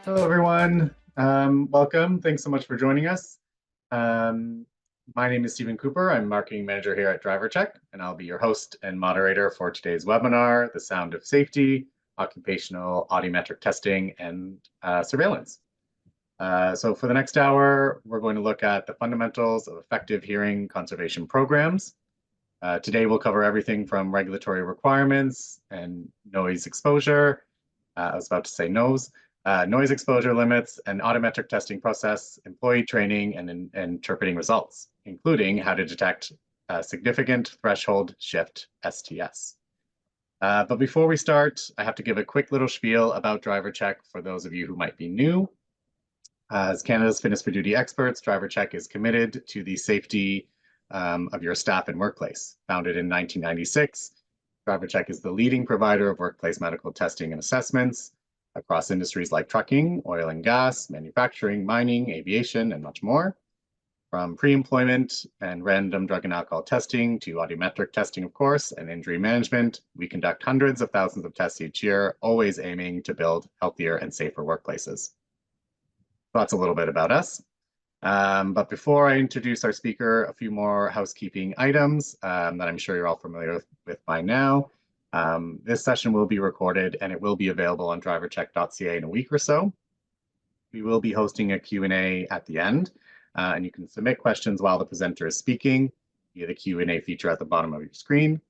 Hello, everyone. Welcome. Thanks so much for joining us. My name is Stephen Cooper. I'm Marketing Manager here at DriverCheck, and I'll be your host and moderator for today's webinar, The Sound of Safety, Occupational Audiometric Testing and Surveillance. So for the next hour, we're going to look at the fundamentals of effective hearing conservation programs. Today, we'll cover everything from regulatory requirements and noise exposure. I was about to say nose. Noise exposure limits, and audiometric testing process, employee training, and interpreting results, including how to detect significant threshold shift STS. But before we start, I have to give a quick little spiel about DriverCheck for those of you who might be new. As Canada's fitness for duty experts, DriverCheck is committed to the safety of your staff and workplace. Founded in 1996, DriverCheck is the leading provider of workplace medical testing and assessments across industries like trucking, oil and gas, manufacturing, mining, aviation, and much more. From pre-employment and random drug and alcohol testing to audiometric testing, of course, and injury management, we conduct hundreds of thousands of tests each year, always aiming to build healthier and safer workplaces. That's a little bit about us. But before I introduce our speaker, a few more housekeeping items that I'm sure you're all familiar with by now. This session will be recorded and it will be available on drivercheck.ca in a week or so. We will be hosting a Q&A at the end, and you can submit questions while the presenter is speaking via the Q&A feature at the bottom of your screen.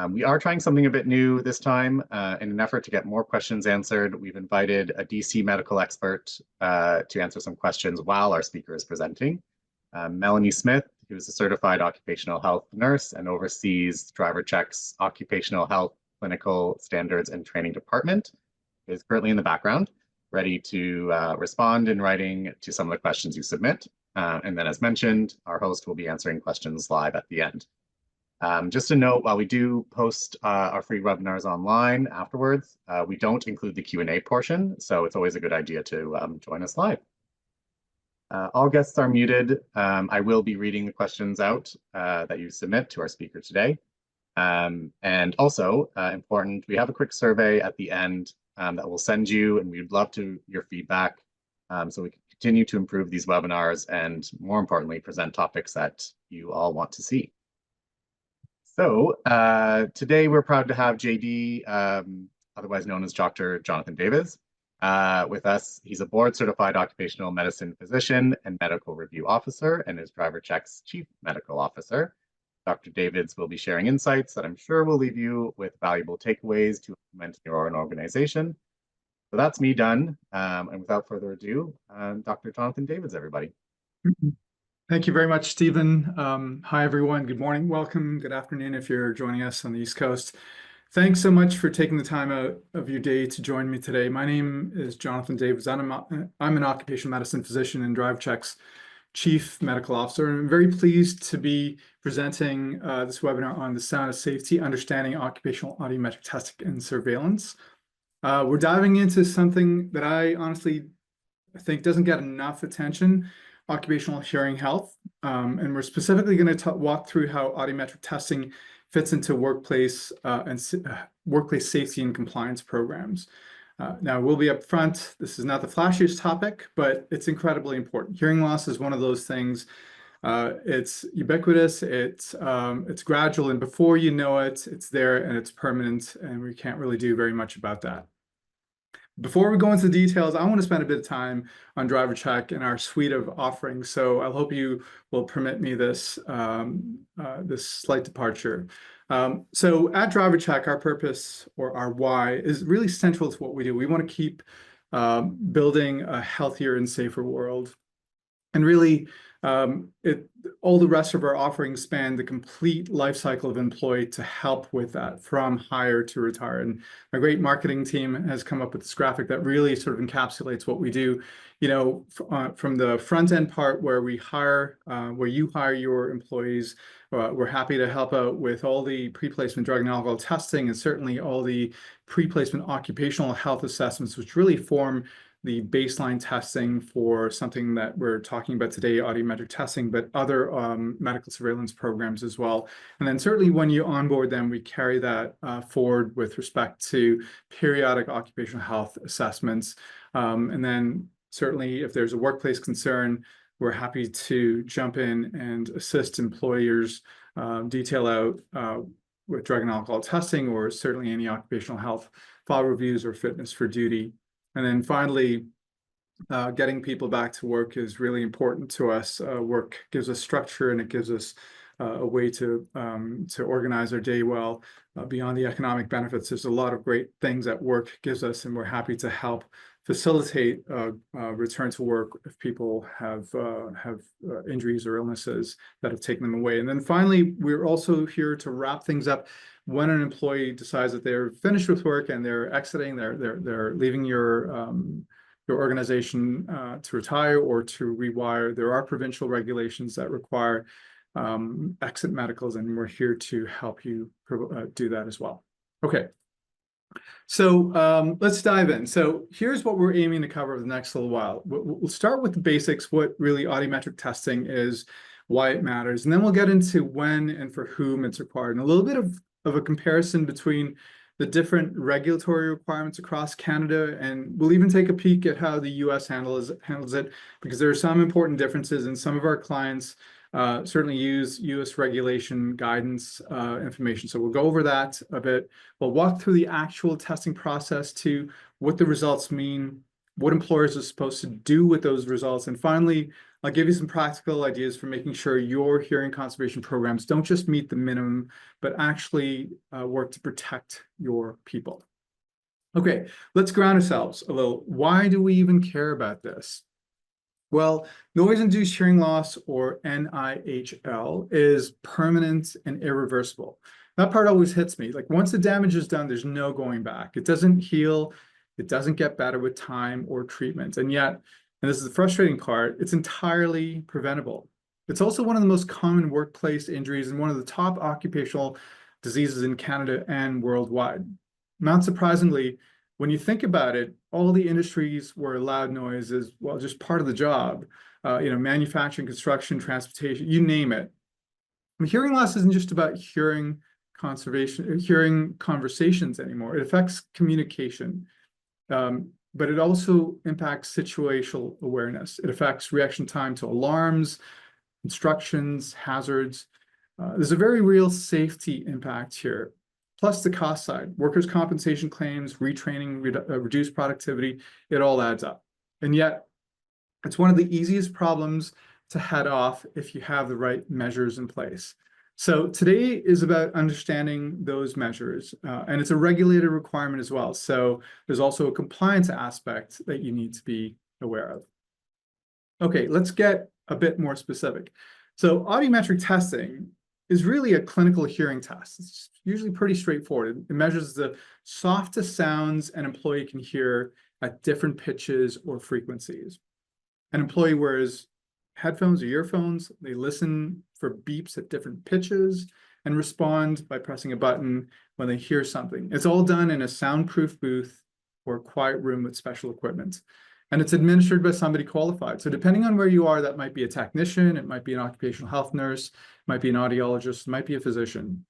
We are trying something a bit new this time. In an effort to get more questions answered, we've invited a DC medical expert to answer some questions while our speaker is presenting. Melanie Smith, who is a certified occupational health nurse and oversees DriverCheck's occupational health clinical standards and training department, is currently in the background, ready to respond in writing to some of the questions you submit. And then, as mentioned, our host will be answering questions live at the end. Just a note, while we do post our free webinars online afterwards, we don't include the Q&A portion, so it's always a good idea to join us live. All guests are muted. I will be reading the questions out that you submit to our speaker today. And also, important, we have a quick survey at the end that we'll send you, and we'd love your feedback so we can continue to improve these webinars and, more importantly, present topics that you all want to see. So today we're proud to have JD, otherwise known as Dr. Jonathan Davids, with us. He's a board-certified occupational medicine physician and medical review officer and is DriverCheck's chief medical officer. Dr. Davids will be sharing insights that I'm sure will leave you with valuable takeaways to implement in your own organization. So that's me done. And without further ado, Dr. Jonathan Davids, everybody. Thank you very much, Stephen. Hi, everyone. Good morning. Welcome. Good afternoon if you're joining us on the East Coast. Thanks so much for taking the time out of your day to join me today. My name is Jonathan Davids. I'm an occupational medicine physician and DriverCheck's chief medical officer. And I'm very pleased to be presenting this webinar on the sound of safety, understanding occupational audiometric testing and surveillance. We're diving into something that I honestly think doesn't get enough attention: occupational hearing health, and we're specifically going to walk through how audiometric testing fits into workplace workplace safety and compliance programs. Now, we'll be upfront. This is not the flashiest topic, but it's incredibly important. Hearing loss is one of those things. It's ubiquitous. It's gradual, and before you know it, it's there and it's permanent, and we can't really do very much about that. Before we go into the details, I want to spend a bit of time on DriverCheck and our suite of offerings. So I hope you will permit me this slight departure. So at DriverCheck, our purpose, or our why, is really central to what we do. We want to keep building a healthier and safer world. And really, all the rest of our offerings span the complete life cycle of employee to help with that, from hire to retire. And my great marketing team has come up with this graphic that really sort of encapsulates what we do. You know, from the front end part where we hire, where you hire your employees, we're happy to help out with all the pre-placement drug and alcohol testing, and certainly all the pre-placement occupational health assessments, which really form the baseline testing for something that we're talking about today, audiometric testing, but other medical surveillance programs as well. And then certainly when you onboard them, we carry that forward with respect to periodic occupational health assessments. And then certainly if there's a workplace concern, we're happy to jump in and assist employers detail out with drug and alcohol testing, or certainly any occupational health file reviews or fitness for duty. And then finally, getting people back to work is really important to us. Work gives us structure, and it gives us a way to organize our day well. Beyond the economic benefits, there's a lot of great things that work gives us, and we're happy to help facilitate return to work if people have injuries or illnesses that have taken them away. And then finally, we're also here to wrap things up when an employee decides that they're finished with work and they're exiting, they're leaving your organization to retire or to rewire. There are provincial regulations that require exit medicals, and we're here to help you do that as well. Okay, so let's dive in. So here's what we're aiming to cover over the next little while. We'll start with the basics, what really audiometric testing is, why it matters, and then we'll get into when and for whom it's required, and a little bit of a comparison between the different regulatory requirements across Canada, and we'll even take a peek at how the US handles it, because there are some important differences, and some of our clients certainly use US regulation guidance information. So we'll go over that a bit. We'll walk through the actual testing process to what the results mean, what employers are supposed to do with those results, and finally, I'll give you some practical ideas for making sure your hearing conservation programs don't just meet the minimum, but actually work to protect your people. Okay, let's ground ourselves a little. Why do we even care about this? Well, noise-induced hearing loss, or NIHL, is permanent and irreversible. That part always hits me. Like, once the damage is done, there's no going back. It doesn't heal. It doesn't get better with time or treatment. And yet, and this is the frustrating part, it's entirely preventable. It's also one of the most common workplace injuries and one of the top occupational diseases in Canada and worldwide. Not surprisingly, when you think about it, all the industries where loud noise is, well, just part of the job. Manufacturing, construction, transportation, you name it. And hearing loss isn't just about hearing conversations anymore. It affects communication. But it also impacts situational awareness. It affects reaction time to alarms, instructions, hazards. There's a very real safety impact here. Plus the cost side, workers' compensation claims, retraining, reduced productivity, it all adds up. And yet, it's one of the easiest problems to head off if you have the right measures in place. So today is about understanding those measures, and it's a regulated requirement as well. So there's also a compliance aspect that you need to be aware of. Okay, let's get a bit more specific. So audiometric testing is really a clinical hearing test. It's usually pretty straightforward. It measures the softest sounds an employee can hear at different pitches or frequencies. An employee wears headphones or earphones. They listen for beeps at different pitches and respond by pressing a button when they hear something. It's all done in a soundproof booth or a quiet room with special equipment. And it's administered by somebody qualified. So depending on where you are, that might be a technician, it might be an occupational health nurse, it might be an audiologist, it might be a physician.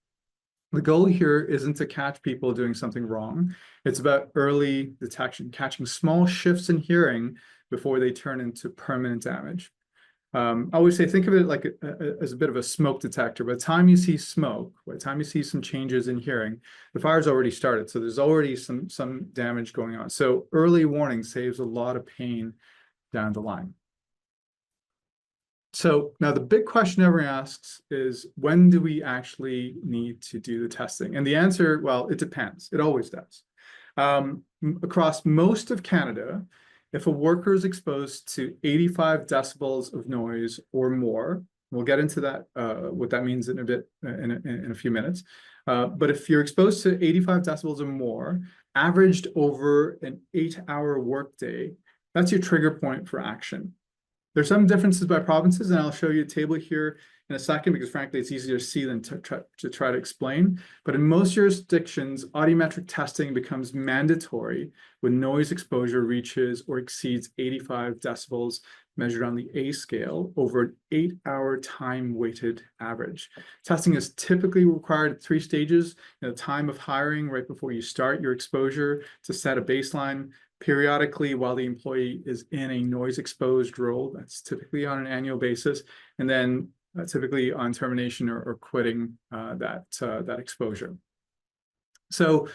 The goal here isn't to catch people doing something wrong. It's about early detection, catching small shifts in hearing before they turn into permanent damage. I always say, think of it like as a bit of a smoke detector. By the time you see smoke, by the time you see some changes in hearing, the fire's already started. So there's already some damage going on. So early warning saves a lot of pain down the line. So now the big question everyone asks is, when do we actually need to do the testing? And the answer, well, it depends. It always does. Across most of Canada, if a worker is exposed to 85 decibels of noise or more, we'll get into that, what that means in a bit, in a few minutes. But if you're exposed to 85 decibels or more, averaged over an 8-hour workday, that's your trigger point for action. There's some differences by provinces, and I'll show you a table here in a second because frankly, it's easier to see than to try to explain. But in most jurisdictions, audiometric testing becomes mandatory when noise exposure reaches or exceeds 85 decibels measured on the A scale over an 8-hour time-weighted average. Testing is typically required at 3 stages: at the time of hiring, right before you start your exposure, to set a baseline; periodically while the employee is in a noise-exposed role, that's typically on an annual basis; and then typically on termination or quitting that exposure. So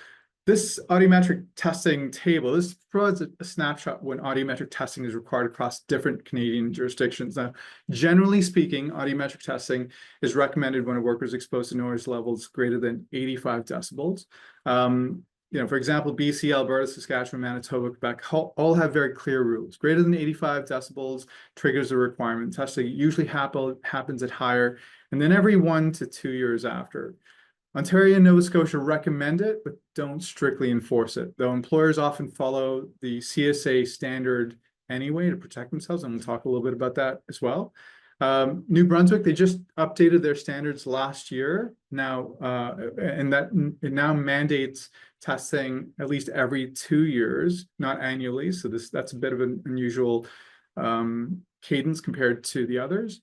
this audiometric testing table, this provides a snapshot when audiometric testing is required across different Canadian jurisdictions. Now, generally speaking, audiometric testing is recommended when a worker is exposed to noise levels greater than 85 decibels. For example, BC, Alberta, Saskatchewan, Manitoba, Quebec all have very clear rules. Greater than 85 decibels triggers a requirement. Testing usually happens at higher, and then every 1 to 2 years after. Ontario and Nova Scotia recommend it, but don't strictly enforce it, though employers often follow the CSA standard anyway to protect themselves, and we'll talk a little bit about that as well. New Brunswick, they just updated their standards last year now, and that it now mandates testing at least every 2 years, not annually. So that's a bit of an unusual cadence compared to the others.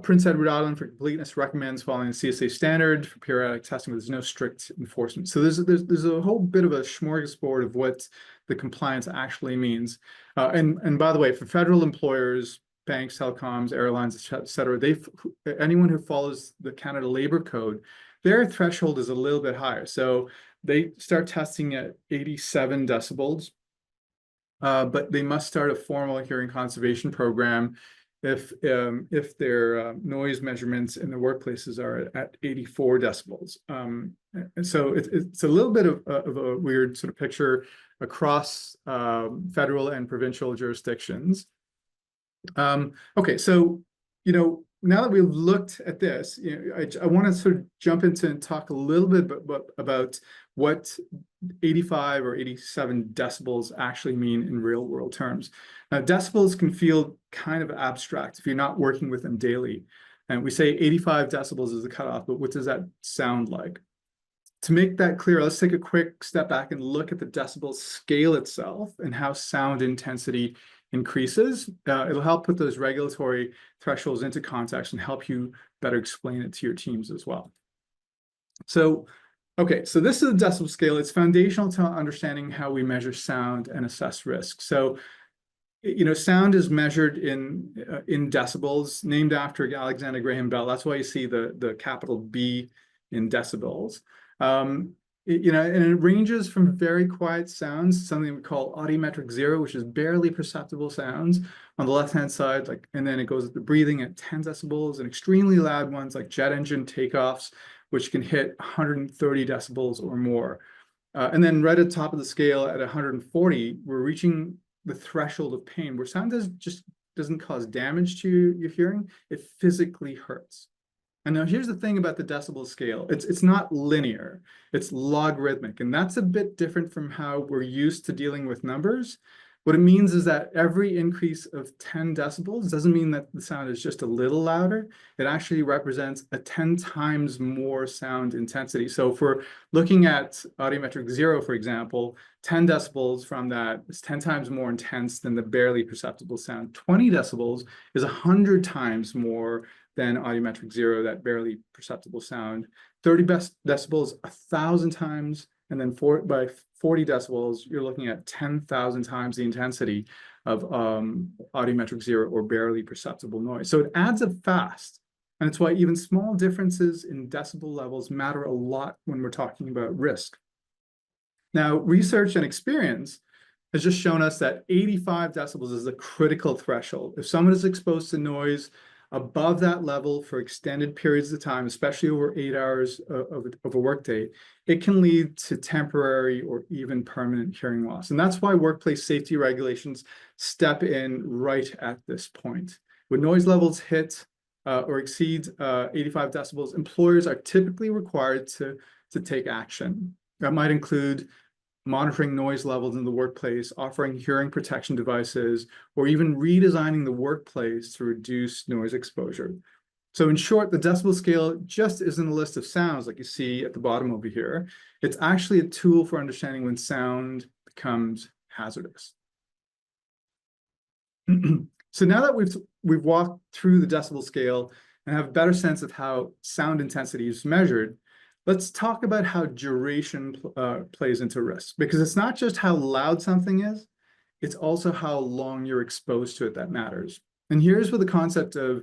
Prince Edward Island, for completeness, recommends following the CSA standard for periodic testing, but there's no strict enforcement. So there's a whole bit of a smorgasbord of what the compliance actually means. And by the way, for federal employers, banks, telecoms, airlines, et cetera, anyone who follows the Canada Labor Code, their threshold is a little bit higher. So they start testing at 87 decibels, but they must start a formal hearing conservation program if their noise measurements in the workplaces are at 84 decibels. And so it's a little bit of a weird sort of picture across federal and provincial jurisdictions. Okay, so now that we've looked at this, I want to sort of jump into and talk a little bit about what 85 or 87 decibels actually mean in real world terms. Now, decibels can feel kind of abstract if you're not working with them daily. And we say 85 decibels is the cutoff, but what does that sound like? To make that clear, let's take a quick step back and look at the decibel scale itself and how sound intensity increases. It'll help put those regulatory thresholds into context and help you better explain it to your teams as well. So, okay, so this is the decibel scale. It's foundational to understanding how we measure sound and assess risk. So, sound is measured in decibels, named after Alexander Graham Bell. That's why you see the capital B in decibels. And it ranges from very quiet sounds, something we call audiometric 0, which is barely perceptible sounds on the left-hand side, and then it goes to breathing at 10 decibels, and extremely loud ones like jet engine takeoffs, which can hit 130 decibels or more. And then right at the top of the scale at 140, we're reaching the threshold of pain, where sound doesn't cause damage to your hearing, it physically hurts. And now here's the thing about the decibel scale. It's not linear, it's logarithmic. And that's a bit different from how we're used to dealing with numbers. What it means is that every increase of 10 decibels doesn't mean that the sound is just a little louder. It actually represents a 10 times more sound intensity. So if we're looking at audiometric 0, for example, 10 decibels from that is 10 times more intense than the barely perceptible sound. 20 decibels is 100 times more than audiometric 0, that barely perceptible sound. 30 decibels, 1,000 times, and then by 40 decibels, you're looking at 10,000 times the intensity of audiometric 0 or barely perceptible noise. So it adds up fast. And it's why even small differences in decibel levels matter a lot when we're talking about risk. Now, research and experience has just shown us that 85 decibels is a critical threshold. If someone is exposed to noise above that level for extended periods of time, especially over 8 hours of a workday, it can lead to temporary or even permanent hearing loss. And that's why workplace safety regulations step in right at this point. When noise levels hit or exceed 85 decibels, employers are typically required to take action. That might include monitoring noise levels in the workplace, offering hearing protection devices, or even redesigning the workplace to reduce noise exposure. So in short, the decibel scale just isn't a list of sounds like you see at the bottom over here. It's actually a tool for understanding when sound becomes hazardous. So now that we've walked through the decibel scale and have a better sense of how sound intensity is measured, let's talk about how duration plays into risk, because it's not just how loud something is, it's also how long you're exposed to it that matters. And here's where the concept of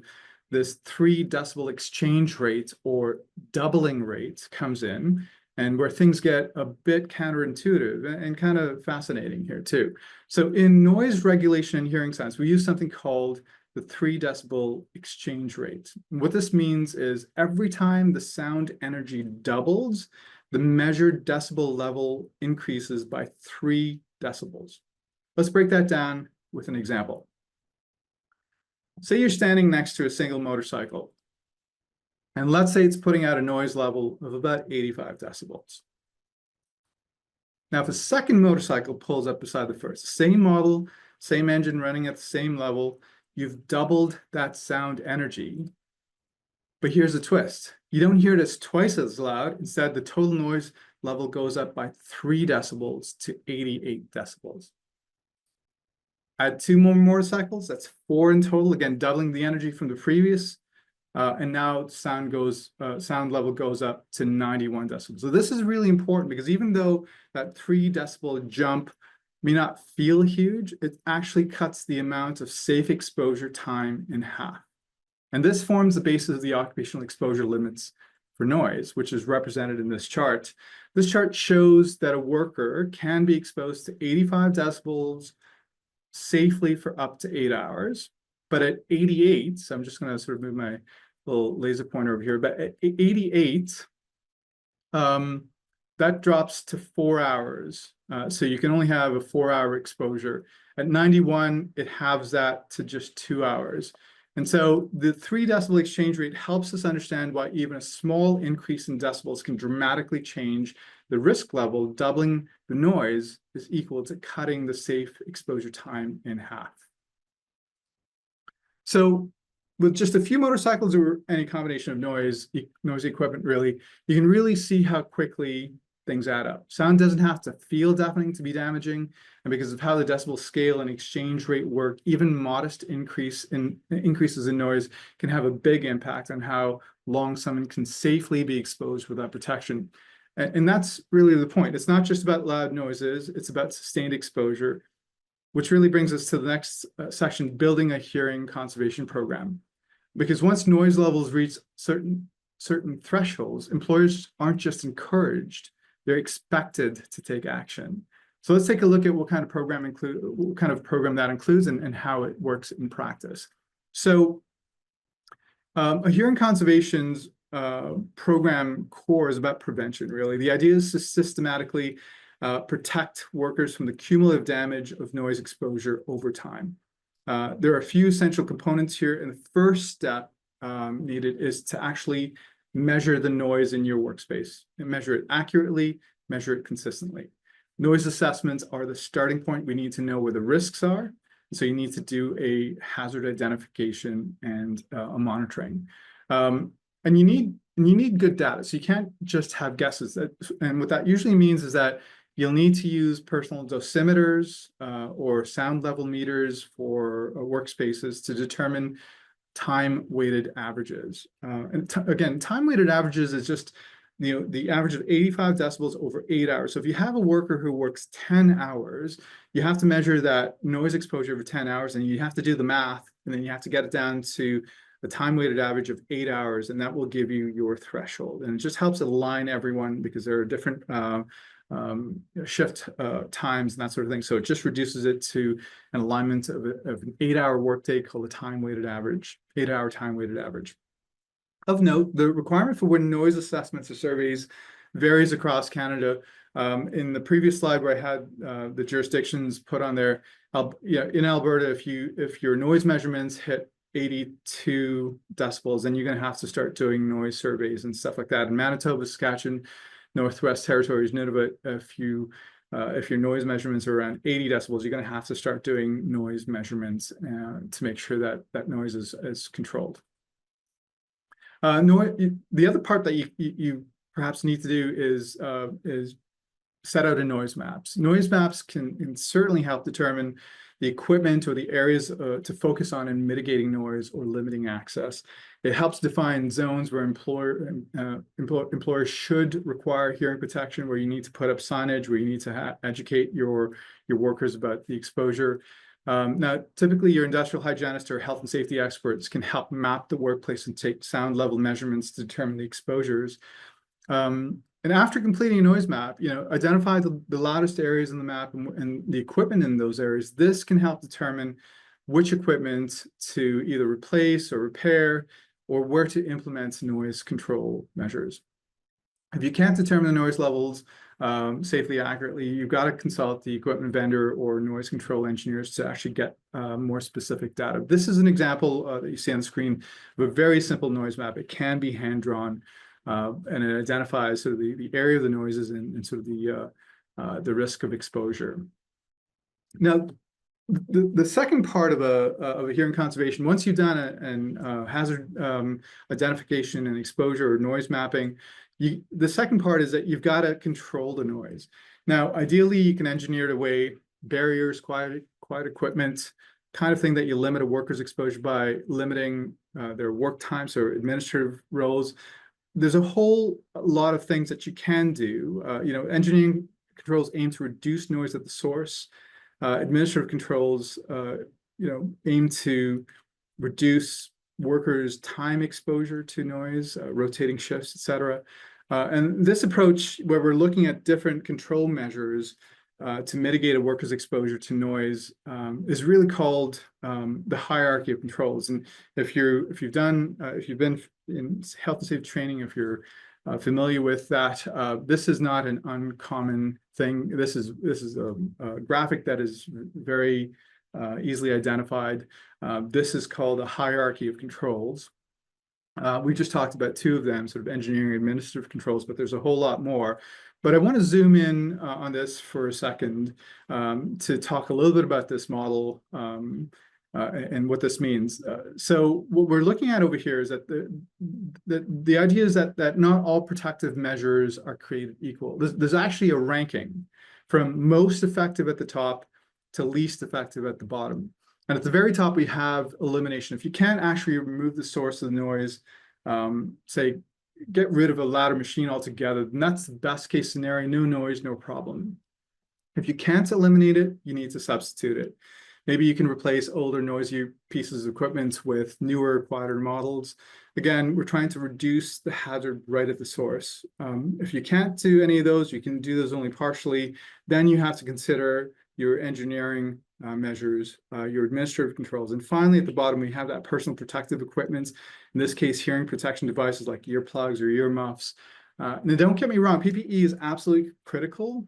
this 3 decibel exchange rate or doubling rate comes in, and where things get a bit counterintuitive and kind of fascinating here too. So in noise regulation and hearing science, we use something called the 3 decibel exchange rate. And what this means is every time the sound energy doubles, the measured decibel level increases by 3 decibels. Let's break that down with an example. Say you're standing next to a single motorcycle, and let's say it's putting out a noise level of about 85 decibels. Now, if a second motorcycle pulls up beside the first, same model, same engine running at the same level, you've doubled that sound energy. But here's a twist. You don't hear it as twice as loud. Instead, the total noise level goes up by 3 decibels to 88 decibels. Add 2 more motorcycles, that's 4 in total, again, doubling the energy from the previous. And now sound level goes up to 91 decibels. So this is really important because even though that 3 decibel jump may not feel huge, it actually cuts the amount of safe exposure time in half. And this forms the basis of the occupational exposure limits for noise, which is represented in this chart. This chart shows that a worker can be exposed to 85 decibels safely for up to 8 hours. But at 88, so I'm just going to sort of move my little laser pointer over here, but at 88, that drops to 4 hours. So you can only have a 4-hour exposure. At 91, it halves that to just 2 hours. And so the 3 decibel exchange rate helps us understand why even a small increase in decibels can dramatically change the risk level. Doubling the noise is equal to cutting the safe exposure time in half. So with just a few motorcycles or any combination of noise equipment, really, you can really see how quickly things add up. Sound doesn't have to feel deafening to be damaging, and because of how the decibel scale and exchange rate work, even modest increases in noise can have a big impact on how long someone can safely be exposed without protection. And that's really the point. It's not just about loud noises, it's about sustained exposure, which really brings us to the next section, building a hearing conservation program. Because once noise levels reach certain thresholds, employers aren't just encouraged, they're expected to take action. So let's take a look at what kind of program that includes and how it works in practice. So a hearing conservation's program core is about prevention, really. The idea is to systematically protect workers from the cumulative damage of noise exposure over time. There are a few essential components here, and the first step needed is to actually measure the noise in your workspace and measure it accurately, measure it consistently. Noise assessments are the starting point. We need to know where the risks are. So you need to do a hazard identification and a monitoring. And you need good data. So you can't just have guesses. And what that usually means is that you'll need to use personal dosimeters or sound level meters for workspaces to determine time-weighted averages. Again, time-weighted averages is just the average of 85 decibels over 8 hours. So if you have a worker who works 10 hours, you have to measure that noise exposure over 10 hours, and you have to do the math, and then you have to get it down to the time-weighted average of 8 hours, and that will give you your threshold. And it just helps align everyone because there are different shift times and that sort of thing. So it just reduces it to an alignment of an 8-hour workday called a time-weighted average, 8-hour time-weighted average. Of note, the requirement for when noise assessments or surveys varies across Canada. In the previous slide where I had the jurisdictions put on there, in Alberta, if your noise measurements hit 82 decibels, then you're going to have to start doing noise surveys and stuff like that. In Manitoba, Saskatchewan, Northwest Territories, Nunavut, if you If your noise measurements are around 80 decibels, you're going to have to start doing noise measurements to make sure that that noise is controlled. The other part that you perhaps need to do is set out a noise maps. Noise maps can certainly help determine the equipment or the areas to focus on in mitigating noise or limiting access. It helps define zones where employers should require hearing protection, where you need to put up signage, where you need to educate your workers about the exposure. Now, typically your industrial hygienist or health and safety experts can help map the workplace and take sound level measurements to determine the exposures. And after completing a noise map, identify the loudest areas in the map and the equipment in those areas. This can help determine which equipment to either replace or repair, or where to implement noise control measures. If you can't determine the noise levels safely, accurately, you've got to consult the equipment vendor or noise control engineers to actually get more specific data. This is an example that you see on the screen of a very simple noise map. It can be hand-drawn. And it identifies sort of the area of the noises and sort of the risk of exposure. Now, the second part of a hearing conservation, once you've done a hazard identification and exposure or noise mapping, the second part is that you've got to control the noise. Now, ideally, you can engineer away barriers, quiet equipment, kind of thing that you limit a worker's exposure by limiting their work times or administrative roles. There's a whole lot of things that you can do. Engineering controls aim to reduce noise at the source. Administrative controls, aim to reduce workers' time exposure to noise, rotating shifts, et cetera. And this approach, where we're looking at different control measures to mitigate a worker's exposure to noise, is really called the hierarchy of controls. And if you've been in health and safety training, if you're familiar with that, this is not an uncommon thing. This is a graphic that is very easily identified. This is called a hierarchy of controls. We just talked about two of them, sort of engineering and administrative controls, but there's a whole lot more. But I want to zoom in on this for a second to talk a little bit about this model and what this means. So what we're looking at over here is that the idea is that not all protective measures are created equal. There's actually a ranking from most effective at the top to least effective at the bottom. And at the very top, we have elimination. If you can't actually remove the source of the noise, say, get rid of a louder machine altogether, then that's the best case scenario, no noise, no problem. If you can't eliminate it, you need to substitute it. Maybe you can replace older, noisier pieces of equipment with newer, quieter models. Again, we're trying to reduce the hazard right at the source. If you can't do any of those, you can do those only partially, then you have to consider your engineering measures, your administrative controls. And finally, at the bottom, we have that personal protective equipment. In this case, hearing protection devices like earplugs or earmuffs. Now, don't get me wrong, PPE is absolutely critical.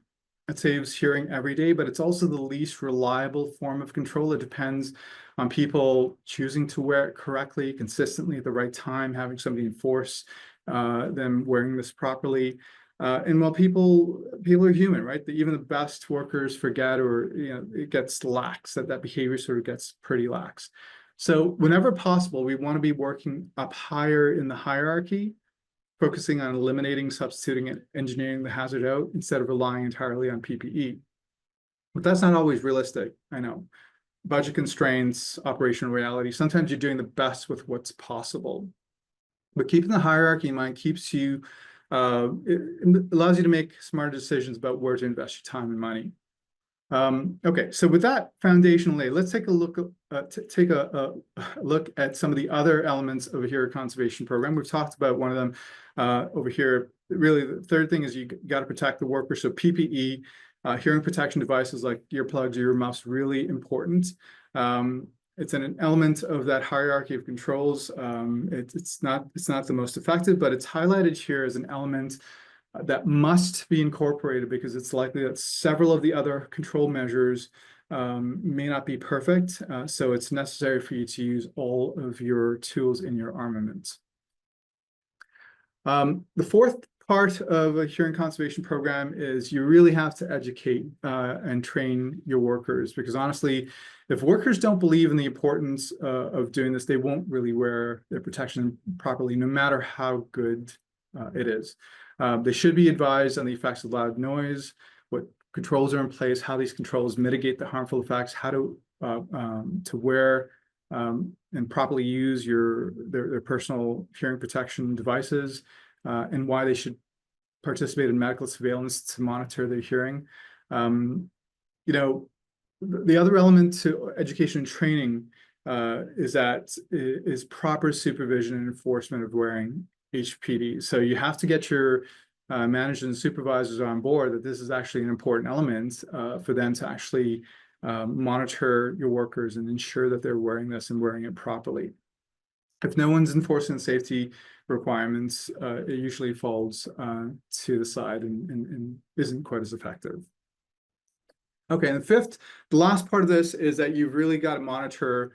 It saves hearing every day, but it's also the least reliable form of control. It depends on people choosing to wear it correctly, consistently at the right time, having somebody enforce them wearing this properly. And while people are human, right? Even the best workers forget, or it gets lax. That behavior sort of gets pretty lax. So whenever possible, we want to be working up higher in the hierarchy, focusing on eliminating, substituting, and engineering the hazard out instead of relying entirely on PPE. But that's not always realistic. I know. Budget constraints, operational reality. Sometimes you're doing the best with what's possible. But keeping the hierarchy in mind keeps you. It allows you to make smarter decisions about where to invest your time and money. Okay, so with that foundational lay, let's take a look at some of the other elements of a hearing conservation program. We've talked about one of them over here. Really, the third thing is you got to protect the worker. So PPE, hearing protection devices like earplugs or earmuffs, really important. It's an element of that hierarchy of controls. It's not the most effective, but it's highlighted here as an element that must be incorporated because it's likely that several of the other control measures may not be perfect. So it's necessary for you to use all of your tools in your armament. The fourth part of a hearing conservation program is you really have to educate and train your workers, because honestly, if workers don't believe in the importance of doing this, they won't really wear their protection properly, no matter how good it is. They should be advised on the effects of loud noise, what controls are in place, how these controls mitigate the harmful effects, how to wear and properly use their personal hearing protection devices, and why they should participate in medical surveillance to monitor their hearing. You know, the other element to education and training is proper supervision and enforcement of wearing HPD. So you have to get your managers and supervisors on board that this is actually an important element for them to actually monitor your workers and ensure that they're wearing this and wearing it properly. If no one's enforcing safety requirements, it usually falls to the side and isn't quite as effective. Okay, and the last part of this is that you've really got to monitor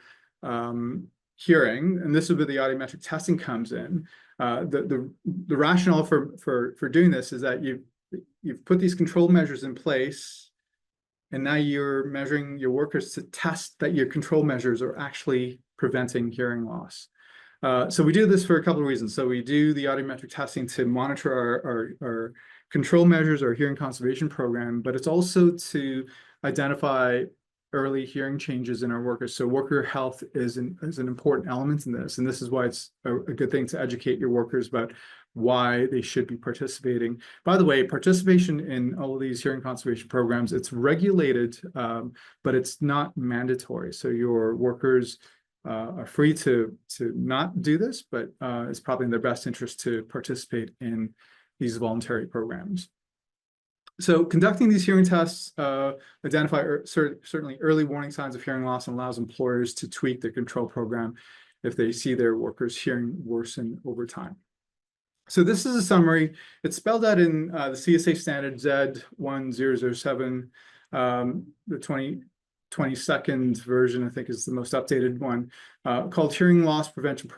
hearing, and this is where the audiometric testing comes in. The rationale for doing this is that you've put these control measures in place, and now you're measuring your workers to test that your control measures are actually preventing hearing loss. So we do this for a couple of reasons. So we do the audiometric testing to monitor our control measures, our hearing conservation program, but it's also to identify early hearing changes in our workers. So worker health is an important element in this. And this is why it's a good thing to educate your workers about why they should be participating. By the way, participation in all of these hearing conservation programs, it's regulated, but it's not mandatory. So your workers are free to not do this, but it's probably in their best interest to participate in these voluntary programs. So conducting these hearing tests identify certainly early warning signs of hearing loss and allows employers to tweak their control program if they see their workers' hearing worsen over time. So this is a summary. It's spelled out in the CSA standard Z1007, the 22nd version, I think, is the most updated one, called Hearing Loss Prevention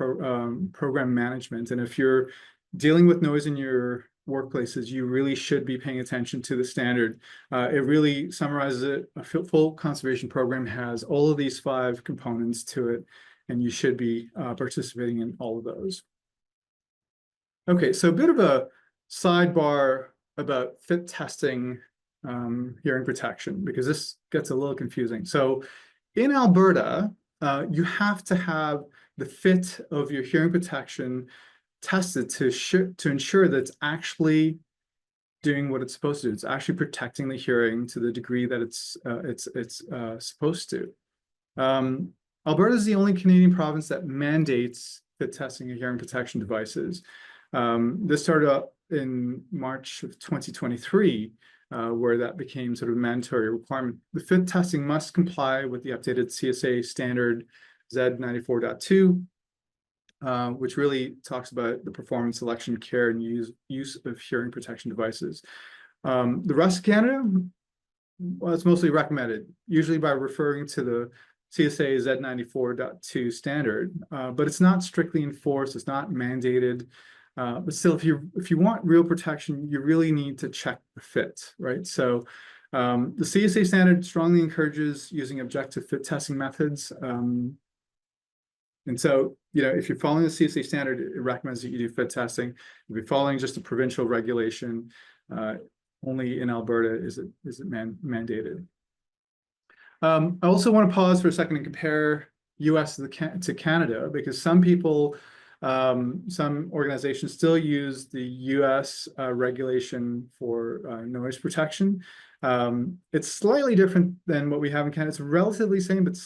Program Management. And if you're dealing with noise in your workplaces, you really should be paying attention to the standard. It really summarizes it. A full conservation program has all of these 5 components to it, and you should be participating in all of those. Okay, so a bit of a sidebar about fit testing hearing protection, because this gets a little confusing. So in Alberta, you have to have the fit of your hearing protection tested to ensure that it's actually doing what it's supposed to do. It's actually protecting the hearing to the degree that it's supposed to. Alberta is the only Canadian province that mandates fit testing of hearing protection devices. This started up in March of 2023, where that became sort of a mandatory requirement. The fit testing must comply with the updated CSA standard Z94.2, which really talks about the performance, selection, care, and use of hearing protection devices. The rest of Canada, well, it's mostly recommended, usually by referring to the CSA Z94.2 standard, but it's not strictly enforced, it's not mandated. But still, if you want real protection, you really need to check the fit, right? So the CSA standard strongly encourages using objective fit testing methods. And so, you know, if you're following the CSA standard, it recommends that you do fit testing. If you're following just a provincial regulation, only in Alberta is it mandated. I also want to pause for a second and compare US to Canada, because some people, some organizations still use the US regulation for noise protection. It's slightly different than what we have in Canada. It's relatively same, but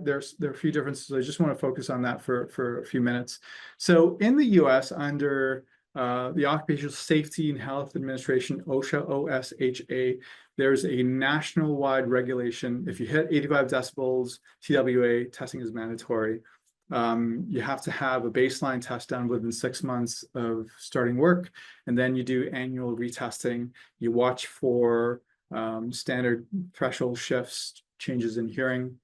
there are a few differences. I just want to focus on that for a few minutes. So in the US, under the Occupational Safety and Health Administration, OSHA, OSHA, there's a national-wide regulation. If you hit 85 decibels, TWA, testing is mandatory. You have to have a baseline test done within 6 months of starting work, and then you do annual retesting. You watch for standard threshold shifts, changes in hearing.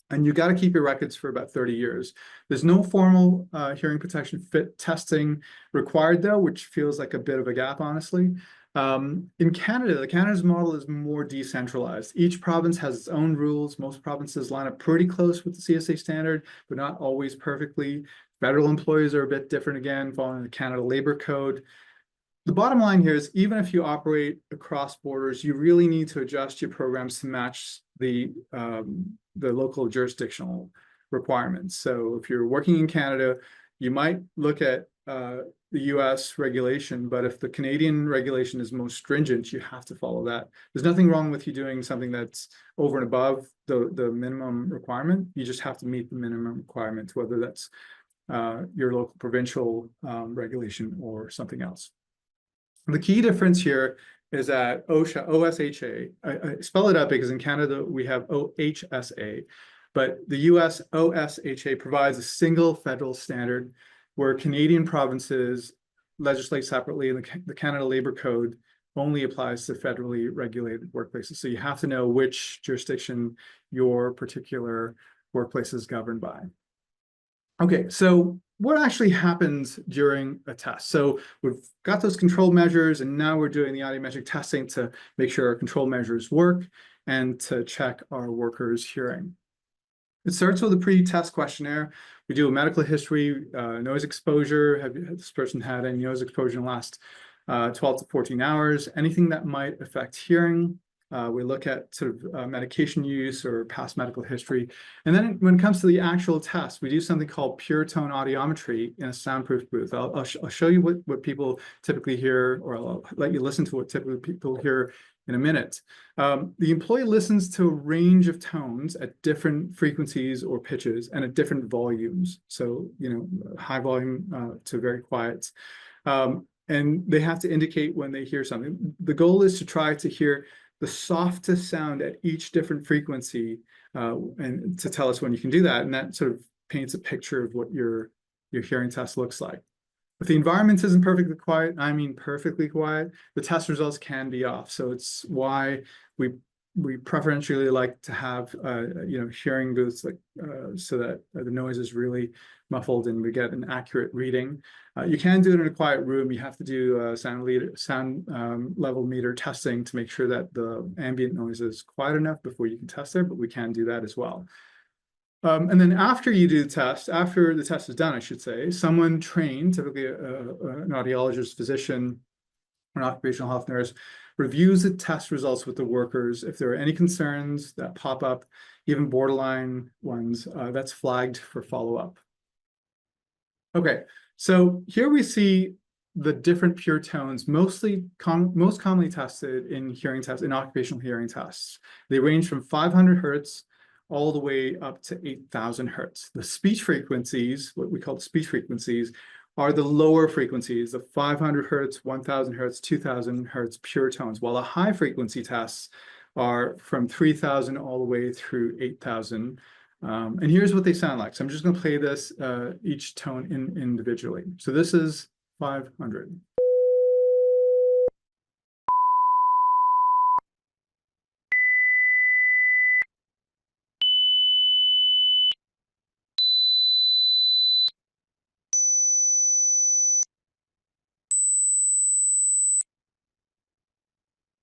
And you got to keep your records for about 30 years. There's no formal hearing protection fit testing required, though, which feels like a bit of a gap, honestly. In Canada, Canada's model is more decentralized. Each province has its own rules. Most provinces line up pretty close with the CSA standard, but not always perfectly. Federal employees are a bit different again, following the Canada Labor Code. The bottom line here is even if you operate across borders, you really need to adjust your programs to match the local jurisdictional requirements. So if you're working in Canada, you might look at the US regulation, but if the Canadian regulation is most stringent, you have to follow that. There's nothing wrong with you doing something that's over and above the minimum requirement. You just have to meet the minimum requirements, whether that's your local provincial regulation or something else. The key difference here is that OSHA, I spell it out because in Canada we have OHSA, but the US OSHA provides a single federal standard where Canadian provinces legislate separately, and the Canada Labor Code only applies to federally regulated workplaces. So you have to know which jurisdiction your particular workplace is governed by. Okay, so what actually happens during a test? So we've got those control measures, and now we're doing the audiometric testing to make sure our control measures work and to check our workers' hearing. It starts with a pre-test questionnaire. We do a medical history, noise exposure. Have this person had any noise exposure in the last 12 to 14 hours? Anything that might affect hearing. We look at sort of medication use or past medical history. And then when it comes to the actual test, we do something called pure tone audiometry in a soundproof booth. I'll show you what people typically hear, or I'll let you listen to what typically people hear in a minute. The employee listens to a range of tones at different frequencies or pitches and at different volumes. So, high volume to very quiet. And they have to indicate when they hear something. The goal is to try to hear the softest sound at each different frequency, and to tell us when you can do that. And that sort of paints a picture of what your hearing test looks like. If the environment isn't perfectly quiet, I mean perfectly quiet, the test results can be off. So it's why we preferentially like to have hearing booths so that the noise is really muffled and we get an accurate reading. You can do it in a quiet room. You have to do sound level meter testing to make sure that the ambient noise is quiet enough before you can test it, but we can do that as well. And then after you do the test, after the test is done, I should say, someone trained, typically an audiologist, physician, an occupational health nurse, reviews the test results with the workers. If there are any concerns that pop up, even borderline ones, that's flagged for follow-up. Okay, so here we see the different pure tones, most commonly tested in hearing tests, in occupational hearing tests. They range from 500 hertz all the way up to 8,000 hertz. The speech frequencies, what we call the speech frequencies, are the lower frequencies, the 500 hertz, 1,000 hertz, 2,000 hertz pure tones, while the high frequency tests are from 3,000 all the way through 8,000. And here's what they sound like. So I'm just going to play this each tone individually. So this is 500.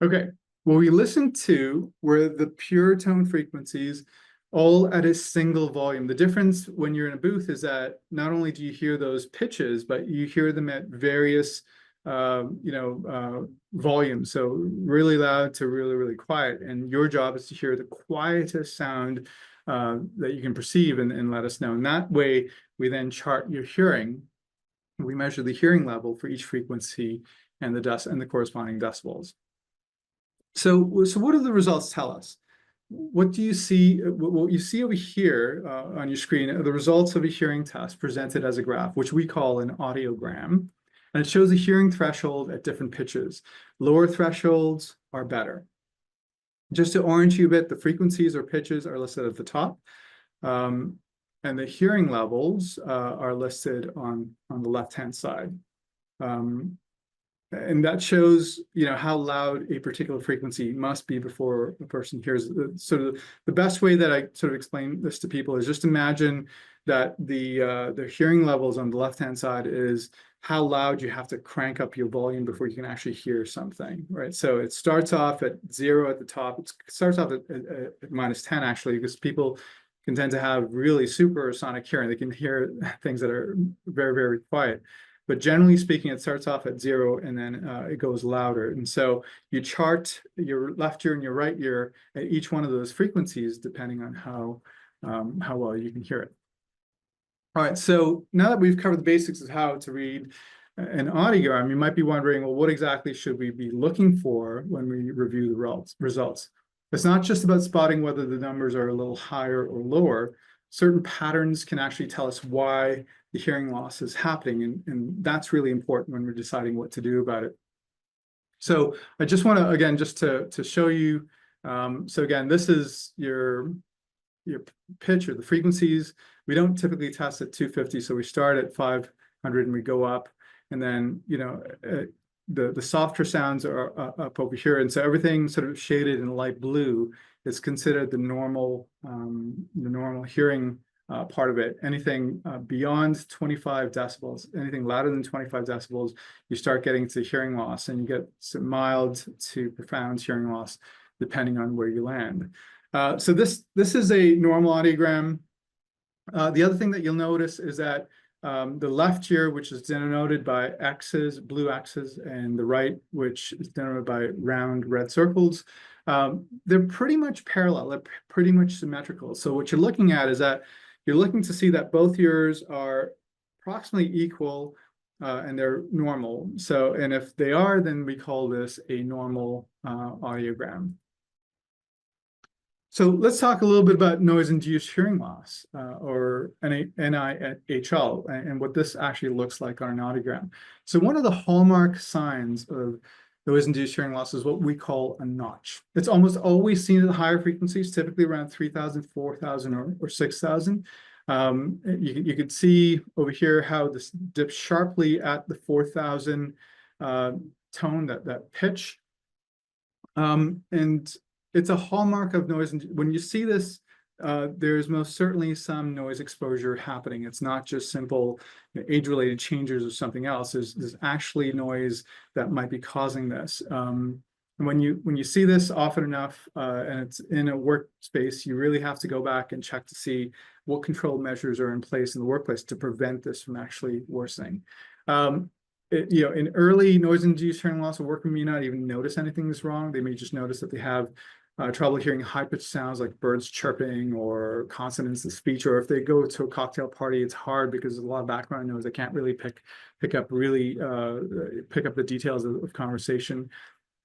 Okay, what we listened to were the pure tone frequencies all at a single volume. The difference when you're in a booth is that not only do you hear those pitches, but you hear them at various volumes. So really loud to really, really quiet. And your job is to hear the quietest sound that you can perceive and let us know. And that way, we then chart your hearing. We measure the hearing level for each frequency and the corresponding decibels. So what do the results tell us? What do you see? What you see over here on your screen are the results of a hearing test presented as a graph, which we call an audiogram. And it shows a hearing threshold at different pitches. Lower thresholds are better. Just to orient you a bit, the frequencies or pitches are listed at the top. And the hearing levels are listed on the left-hand side. And that shows, how loud a particular frequency must be before a person hears it. Sort of the best way that I sort of explain this to people is just imagine that the hearing levels on the left-hand side is how loud you have to crank up your volume before you can actually hear something, right? So it starts off at 0 at the top. It starts off at -10 actually, because people can tend to have really supersonic hearing. They can hear things that are very, very quiet. But generally speaking, it starts off at 0 and then it goes louder. And so you chart your left ear and your right ear at each one of those frequencies, depending on how well you can hear it. All right, so now that we've covered the basics of how to read an audiogram, you might be wondering, well, what exactly should we be looking for when we review the results? It's not just about spotting whether the numbers are a little higher or lower. Certain patterns can actually tell us why the hearing loss is happening, and that's really important when we're deciding what to do about it. So I just want to, again, just to show you, so again, this is your pitch or the frequencies. We don't typically test at 250, so we start at 500 and we go up, and then the softer sounds are up over here, and so everything sort of shaded in light blue is considered the normal hearing part of it. Anything beyond 25 decibels, anything louder than 25 decibels, you start getting to hearing loss, and you get some mild to profound hearing loss depending on where you land. So this is a normal audiogram. The other thing that you'll notice is that the left ear, which is denoted by X's, blue X's, and the right, which is denoted by round red circles, they're pretty much parallel. They're pretty much symmetrical. So what you're looking at is that you're looking to see that both ears are approximately equal and they're normal. So, and if they are, then we call this a normal audiogram. So let's talk a little bit about noise-induced hearing loss, or NIHL, and what this actually looks like on an audiogram. So one of the hallmark signs of noise-induced hearing loss is what we call a notch. It's almost always seen at the higher frequencies, typically around 3,000, 4,000, or 6,000. You could see over here how this dips sharply at the 4,000 tone, that pitch. And it's a hallmark of noise. And when you see this, there's most certainly some noise exposure happening. It's not just simple age-related changes or something else. There's actually noise that might be causing this. And when you see this often enough, and it's in a workspace, you really have to go back and check to see what control measures are in place in the workplace to prevent this from actually worsening. In early noise-induced hearing loss, a worker may not even notice anything is wrong. They may just notice that they have trouble hearing high-pitched sounds like birds chirping or consonants of speech, or if they go to a cocktail party, it's hard because there's a lot of background noise. They can't really pick up the details of conversation.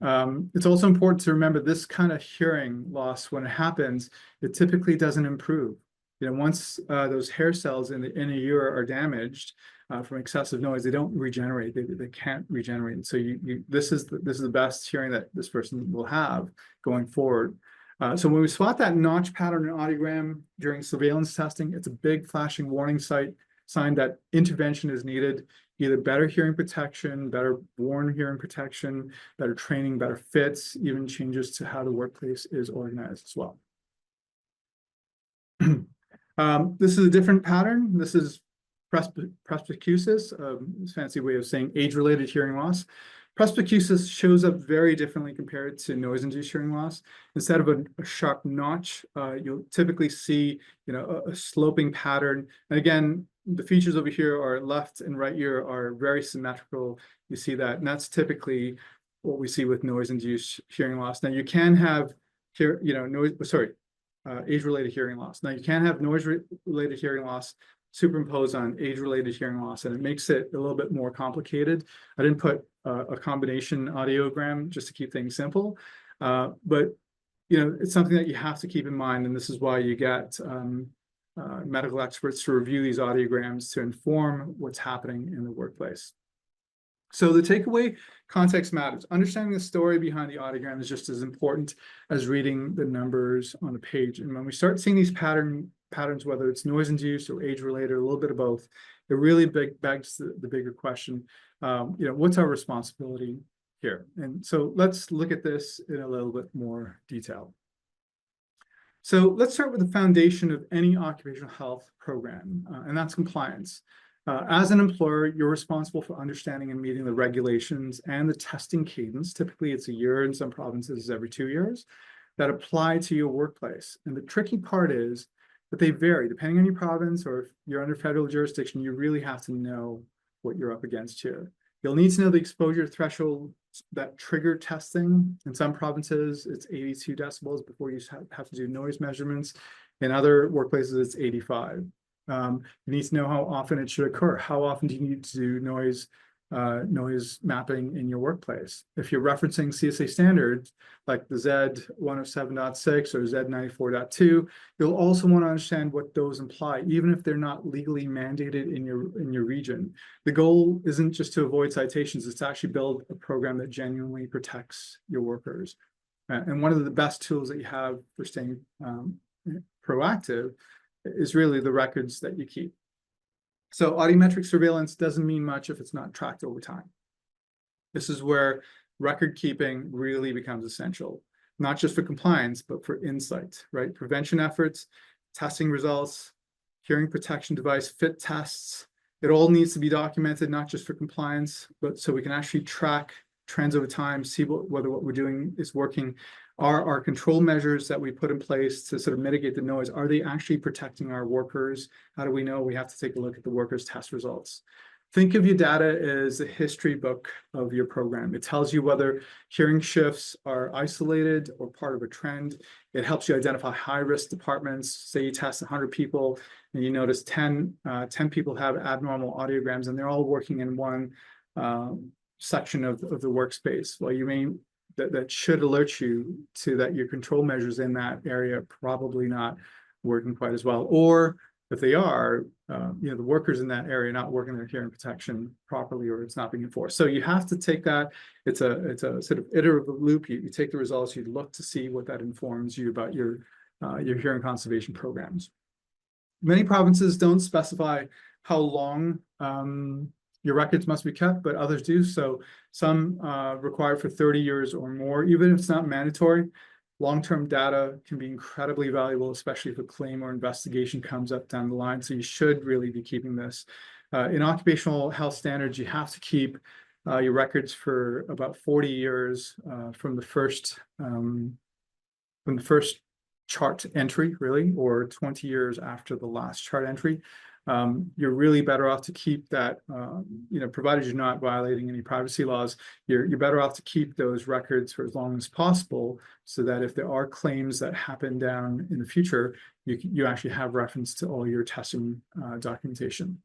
It's also important to remember this kind of hearing loss, when it happens, it typically doesn't improve. Once those hair cells in the inner ear are damaged from excessive noise, they don't regenerate. They can't regenerate. And so this is the best hearing that this person will have going forward. So when we spot that notch pattern in audiogram during surveillance testing, it's a big flashing warning sign that intervention is needed. Either better hearing protection, better worn hearing protection, better training, better fits, even changes to how the workplace is organized as well. This is a different pattern. This is presbycusis, a fancy way of saying age-related hearing loss. Presbycusis shows up very differently compared to noise-induced hearing loss. Instead of a sharp notch, you'll typically see, a sloping pattern. And again, the features over here are left and right ear are very symmetrical. You see that, and that's typically what we see with noise-induced hearing loss. Now you can have age-related hearing loss. Now you can have noise-related hearing loss superimposed on age-related hearing loss, and it makes it a little bit more complicated. I didn't put a combination audiogram just to keep things simple, but it's something that you have to keep in mind, and this is why you get medical experts to review these audiograms to inform what's happening in the workplace. So the takeaway: context matters. Understanding the story behind the audiogram is just as important as reading the numbers on the page. And when we start seeing these patterns, whether it's noise-induced or age-related, a little bit of both, it really begs the bigger question, what's our responsibility here? And so let's look at this in a little bit more detail. So let's start with the foundation of any occupational health program, and that's compliance. As an employer, you're responsible for understanding and meeting the regulations and the testing cadence. Typically, it's a year, in some provinces every 2 years, that apply to your workplace. And the tricky part is that they vary depending on your province, or if you're under federal jurisdiction, you really have to know what you're up against here. You'll need to know the exposure threshold that trigger testing. In some provinces, it's 82 decibels before you have to do noise measurements. In other workplaces, it's 85. You need to know how often it should occur. How often do you need to do noise mapping in your workplace? If you're referencing CSA standards like the Z107.6 or Z94.2, you'll also want to understand what those imply, even if they're not legally mandated in your region. The goal isn't just to avoid citations, it's to actually build a program that genuinely protects your workers. And one of the best tools that you have for staying proactive is really the records that you keep. So audiometric surveillance doesn't mean much if it's not tracked over time. This is where record keeping really becomes essential, not just for compliance, but for insight, right? Prevention efforts, testing results, hearing protection device fit tests. It all needs to be documented, not just for compliance, but so we can actually track trends over time, see whether what we're doing is working. Are our control measures that we put in place to sort of mitigate the noise, are they actually protecting our workers? How do we know? We have to take a look at the workers' test results. Think of your data as a history book of your program. It tells you whether hearing shifts are isolated or part of a trend. It helps you identify high-risk departments. Say you test 100 people and you notice 10 people have abnormal audiograms and they're all working in one section of the workspace. Well, you may that should alert you to that your control measures in that area are probably not working quite as well. Or if they are, the workers in that area not working their hearing protection properly, or it's not being enforced. So you have to take that. It's a sort of iterative loop. You take the results, you look to see what that informs you about your hearing conservation programs. Many provinces don't specify how long your records must be kept, but others do. So some require for 30 years or more, even if it's not mandatory. Long-term data can be incredibly valuable, especially if a claim or investigation comes up down the line. So you should really be keeping this. In occupational health standards, you have to keep your records for about 40 years from the first chart entry, really, or 20 years after the last chart entry. You're really better off to keep that, provided you're not violating any privacy laws, you're better off to keep those records for as long as possible, so that if there are claims that happen down in the future, you actually have reference to all your testing documentation.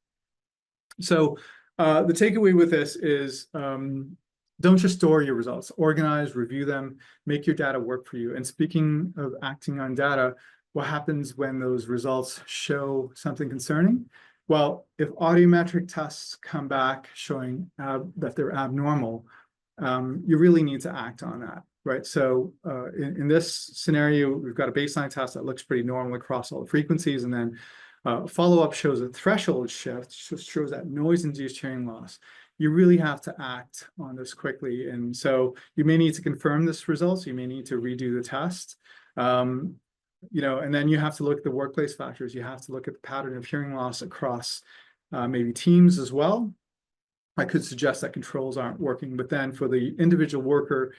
So the takeaway with this is don't just store your results, organize, review them, make your data work for you. And speaking of acting on data, what happens when those results show something concerning? Well, if audiometric tests come back showing that they're abnormal, you really need to act on that, right? So in this scenario, we've got a baseline test that looks pretty normal across all the frequencies, and then follow-up shows a threshold shift, shows that noise-induced hearing loss. You really have to act on this quickly. And so you may need to confirm this result, so you may need to redo the test. And then you have to look at the workplace factors. You have to look at the pattern of hearing loss across maybe teams as well. I could suggest that controls aren't working, but then for the individual worker,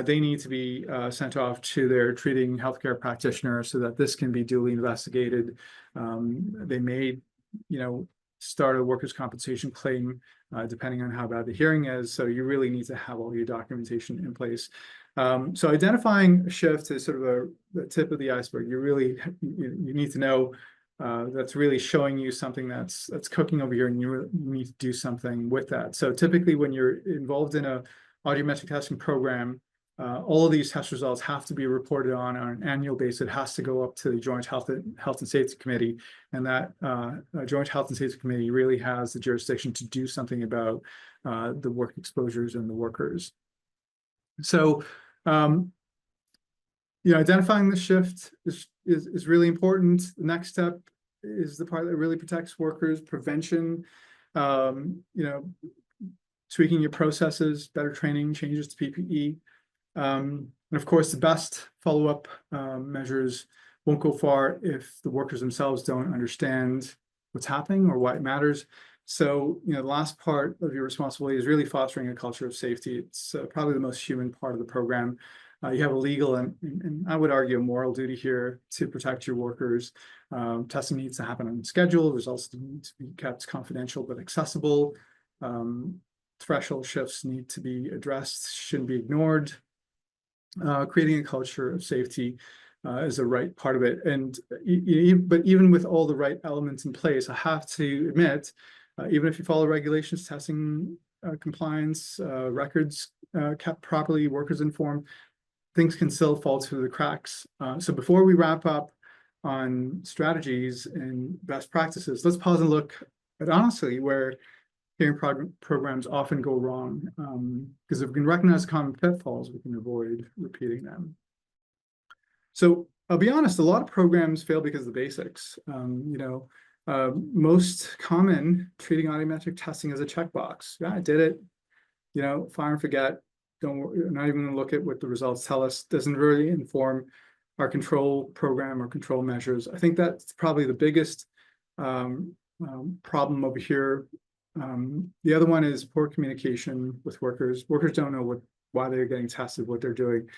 they need to be sent off to their treating healthcare practitioner so that this can be duly investigated. They may, start a workers' compensation claim depending on how bad the hearing is. So you really need to have all your documentation in place. So identifying a shift is sort of the tip of the iceberg. You need to know that's really showing you something that's cooking over here, and you really need to do something with that. So typically when you're involved in a audiometric testing program, all of these test results have to be reported on an annual basis. It has to go up to the Joint Health and Safety Committee, and that Joint Health and Safety Committee really has the jurisdiction to do something about the work exposures and the workers. So, identifying the shift is really important. The next step is the part that really protects workers. Prevention, tweaking your processes, better training, changes to PPE. And of course, the best follow-up measures won't go far if the workers themselves don't understand what's happening or why it matters. So, the last part of your responsibility is really fostering a culture of safety. It's probably the most human part of the program. You have a legal and I would argue a moral duty here to protect your workers. Testing needs to happen on schedule. Results need to be kept confidential but accessible. Threshold shifts need to be addressed, shouldn't be ignored. Creating a culture of safety is a right part of it. And but even with all the right elements in place, I have to admit, even if you follow regulations, testing compliance, records kept properly, workers informed, things can still fall through the cracks. So before we wrap up on strategies and best practices, let's pause and look at honestly where hearing programs often go wrong, because if we can recognize common pitfalls, we can avoid repeating them. So I'll be honest, a lot of programs fail because of the basics. Most common treating audiometric testing as a checkbox. Yeah, I did it, fire and forget. Not even gonna look at what the results tell us. Doesn't really inform our control program or control measures. I think that's probably the biggest problem over here. The other one is poor communication with workers. Workers don't know why they're getting tested, what they're doing.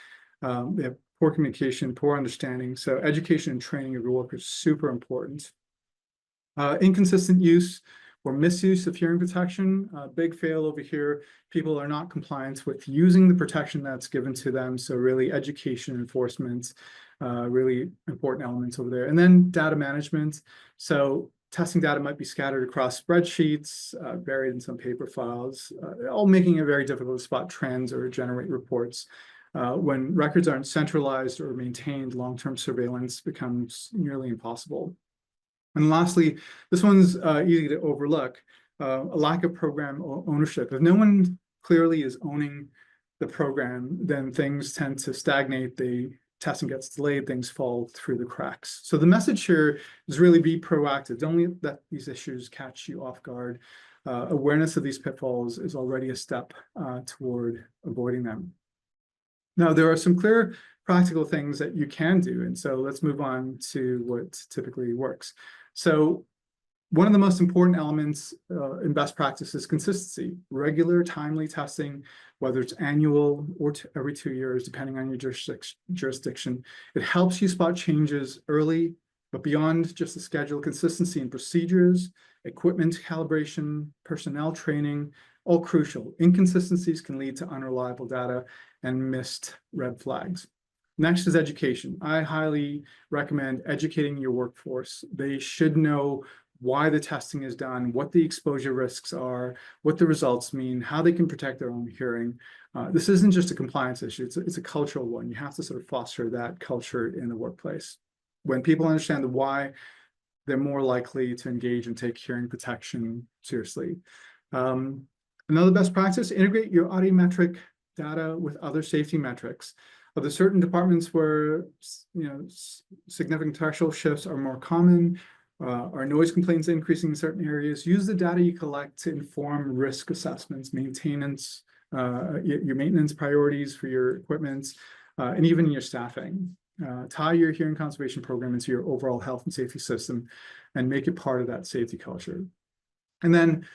They have poor communication, poor understanding. So education and training of your workers is super important. Inconsistent use or misuse of hearing protection, big fail over here. People are not compliant with using the protection that's given to them. So really education, enforcement, really important elements over there. And then data management. So testing data might be scattered across spreadsheets, buried in some paper files, all making it very difficult to spot trends or generate reports. When records aren't centralized or maintained, long-term surveillance becomes nearly impossible. And lastly, this one's easy to overlook, a lack of program ownership. If no one clearly is owning the program, then things tend to stagnate. The testing gets delayed, things fall through the cracks. So the message here is really be proactive. Don't let these issues catch you off guard. Awareness of these pitfalls is already a step toward avoiding them. Now, there are some clear practical things that you can do. And so let's move on to what typically works. So one of the most important elements in best practice is consistency. Regular, timely testing, whether it's annual or every 2 years, depending on your jurisdiction. It helps you spot changes early, but beyond just the schedule, consistency in procedures, equipment calibration, personnel training, all crucial. Inconsistencies can lead to unreliable data and missed red flags. Next is education. I highly recommend educating your workforce. They should know why the testing is done, what the exposure risks are, what the results mean, how they can protect their own hearing. This isn't just a compliance issue, it's a cultural one. You have to sort of foster that culture in the workplace. When people understand the why, they're more likely to engage and take hearing protection seriously. Another best practice, integrate your audiometric data with other safety metrics. Are there certain departments where significant threshold shifts are more common? Are noise complaints increasing in certain areas? Use the data you collect to inform risk assessments, maintenance, your maintenance priorities for your equipment, and even your staffing. Tie your hearing conservation program into your overall health and safety system and make it part of that safety culture. And then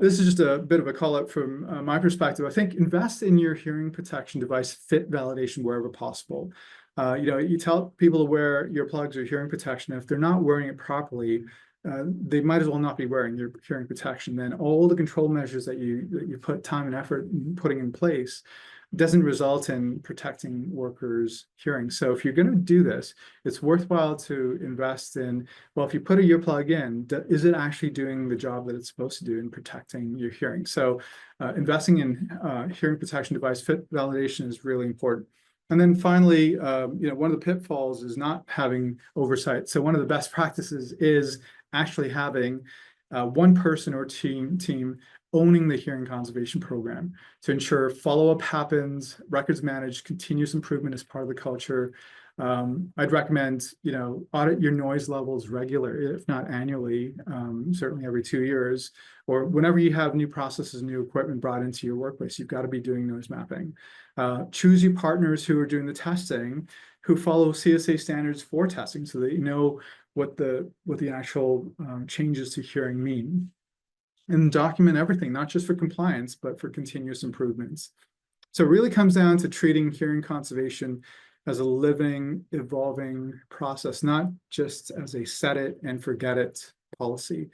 this is just a bit of a call out from my perspective. I think invest in your hearing protection device fit validation wherever possible. You tell people to wear earplugs or hearing protection. If they're not wearing it properly, they might as well not be wearing your hearing protection. Then all the control measures that you put time and effort in putting in place doesn't result in protecting workers' hearing. So if you're going to do this, it's worthwhile to invest in, well, if you put a earplug in, is it actually doing the job that it's supposed to do in protecting your hearing? So investing in hearing protection device fit validation is really important. And then finally, one of the pitfalls is not having oversight. So one of the best practices is actually having one person or team owning the hearing conservation program to ensure follow-up happens, records managed, continuous improvement is part of the culture. I'd recommend, audit your noise levels regularly, if not annually, certainly every 2 years, or whenever you have new processes, new equipment brought into your workplace, you've got to be doing noise mapping. Choose your partners who are doing the testing, who follow CSA standards for testing, so that you know what the actual changes to hearing mean. And document everything, not just for compliance, but for continuous improvements. So it really comes down to treating hearing conservation as a living, evolving process, not just as a set it and forget it policy.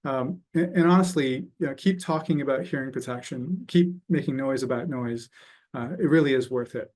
And honestly, keep talking about hearing protection, keep making noise about noise. It really is worth it.